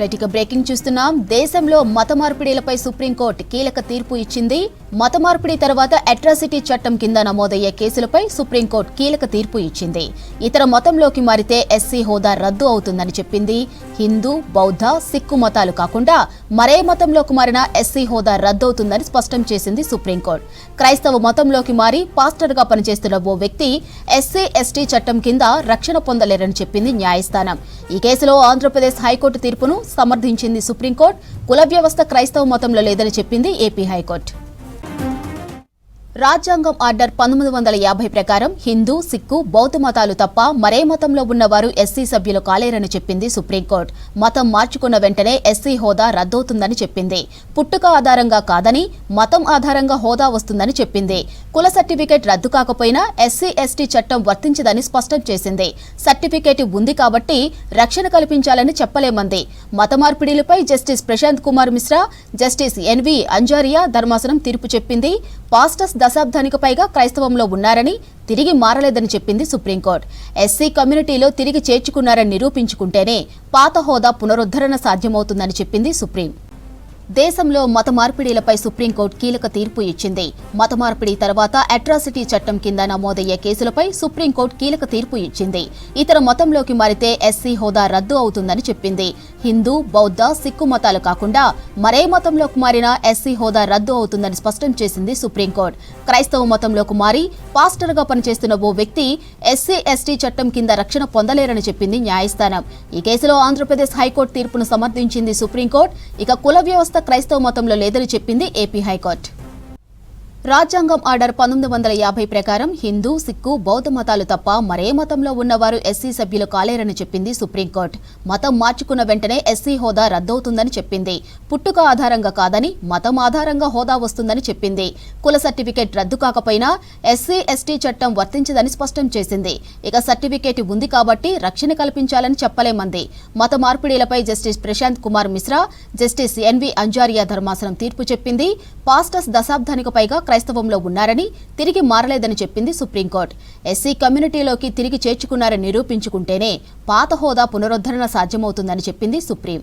రైట్గా breaking చూస్తున్నాం. దేశంలో మత మార్పిడిలపై సుప్రీంకోర్టు కీలక తీర్పు ఇచ్చింది. మత మార్పిడి తర్వాత అట్రాసిటీ చట్టం కింద నమోదయ్యే కేసులపై సుప్రీంకోర్టు కీలక తీర్పు ఇచ్చింది. ఇతర మతంలోకి మారితే ఎస్సీ హోదా రద్దు అవుతుందని చెప్పింది. హిందూ, బౌద్ధ, సిక్కు మతాలు కాకుండా మరే మతంలోకి మారిన ఎస్సీ హోదా రద్దవుతుందని స్పష్టం చేసింది సుప్రీంకోర్టు. క్రైస్తవ మతంలోకి మారి పాస్టర్గా పనిచేస్తున్న ఓ వ్యక్తి ఎస్సీ ఎస్టీ చట్టం కింద రక్షణ పొందలేరని చెప్పింది న్యాయస్థానం. ఈ కేసులో ఆంధ్రప్రదేశ్ హైకోర్టు తీర్పును సమర్థించింది సుప్రీంకోర్టు. కుల వ్యవస్థ క్రైస్తవ మతంలో లేదని చెప్పింది ఏపీ హైకోర్టు. రాజ్యాంగం ఆర్డర్ 1950 ప్రకారం హిందూ, సిక్కు, బౌద్ధ మతాలు తప్ప మరే మతంలో ఉన్నవారు ఎస్సీ సభ్యులు కాలేరని చెప్పింది సుప్రీంకోర్టు. మతం మార్చుకున్న వెంటనే ఎస్సీ హోదా రద్దవుతుందని చెప్పింది. పుట్టుక ఆధారంగా కాదని మతం ఆధారంగా హోదా వస్తుందని చెప్పింది. కుల సర్టిఫికేట్ రద్దు కాకపోయినా ఎస్సీ ఎస్టీ చట్టం వర్తించదని స్పష్టం చేసింది. సర్టిఫికేట్ ఉంది కాబట్టి రక్షణ కల్పించాలని చెప్పలేమంది. మత మార్పిడిలపై justice Prashant Kumar Mishra, justice N V Anjaria ధర్మాసనం తీర్పు చెప్పింది. పాస్టర్స్ దశాబ్దానికి పైగా క్రైస్తవంలో ఉన్నారని, తిరిగి మారలేదని చెప్పింది సుప్రీంకోర్టు. ఎస్సీ కమ్యూనిటీలో తిరిగి చేర్చుకున్నారని నిరూపించుకుంటేనే పాత హోదా పునరుద్ధరణ సాధ్యమవుతుందని చెప్పింది సుప్రీం. దేశంలో మత మార్పిడిలపై సుప్రీంకోర్టు కీలక తీర్పు ఇచ్చింది. మత మార్పిడి తర్వాత అట్రాసిటీ చట్టం కింద నమోదయ్యే కేసులపై సుప్రీంకోర్టు కీలక తీర్పు ఇచ్చింది. ఇతర మతంలోకి మారితే ఎస్సీ హోదా రద్దు అవుతుందని చెప్పింది. హిందూ, బౌద్ధ, సిక్కు మతాలు కాకుండా మరే మతంలోకి మారిన ఎస్సీ హోదా రద్దు అవుతుందని స్పష్టం చేసింది సుప్రీంకోర్టు. క్రైస్తవ మతంలోకి మారి పాస్టర్గా పనిచేస్తున్న ఓ వ్యక్తి ఎస్సీ ఎస్టీ చట్టం కింద రక్షణ పొందలేరని చెప్పింది న్యాయస్థానం. ఈ కేసులో ఆంధ్రప్రదేశ్ హైకోర్టు తీర్పును సమర్థించింది సుప్రీంకోర్టు. ఇక కుల వ్యవస్థ క్రైస్తవ మతంలో లేదని చెప్పింది ఏపీ హైకోర్టు. రాజ్యాంగం ఆర్డర్ 1950 ప్రకారం హిందూ, సిక్కు, బౌద్ధ మతాలు తప్ప మరే మతంలో ఉన్నవారు ఎస్సీ సభ్యులు కాలేరని చెప్పింది సుప్రీంకోర్టు. మతం మార్చుకున్న వెంటనే ఎస్సీ హోదా రద్దవుతుందని చెప్పింది. పుట్టుక ఆధారంగా కాదని మతం ఆధారంగా హోదా వస్తుందని చెప్పింది. కుల సర్టిఫికేట్ రద్దు కాకపోయినా ఎస్సీ ఎస్టీ చట్టం వర్తించదని స్పష్టం చేసింది. ఇక సర్టిఫికేట్ ఉంది కాబట్టి రక్షణ కల్పించాలని చెప్పలేమంది. మత మార్పిడిలపై justice Prashant Kumar Mishra, justice N V Anjaria ధర్మాసనం తీర్పు చెప్పింది. పాస్టర్స్ దశాబ్దానికి పైగా క్రైస్తవంలో ఉన్నారని, తిరిగి మారలేదని చెప్పింది సుప్రీంకోర్టు. ఎస్సీ కమ్యూనిటీలోకి తిరిగి చేర్చుకున్నారని నిరూపించుకుంటేనే పాత హోదా పునరుద్ధరణ సాధ్యమవుతుందని చెప్పింది సుప్రీం.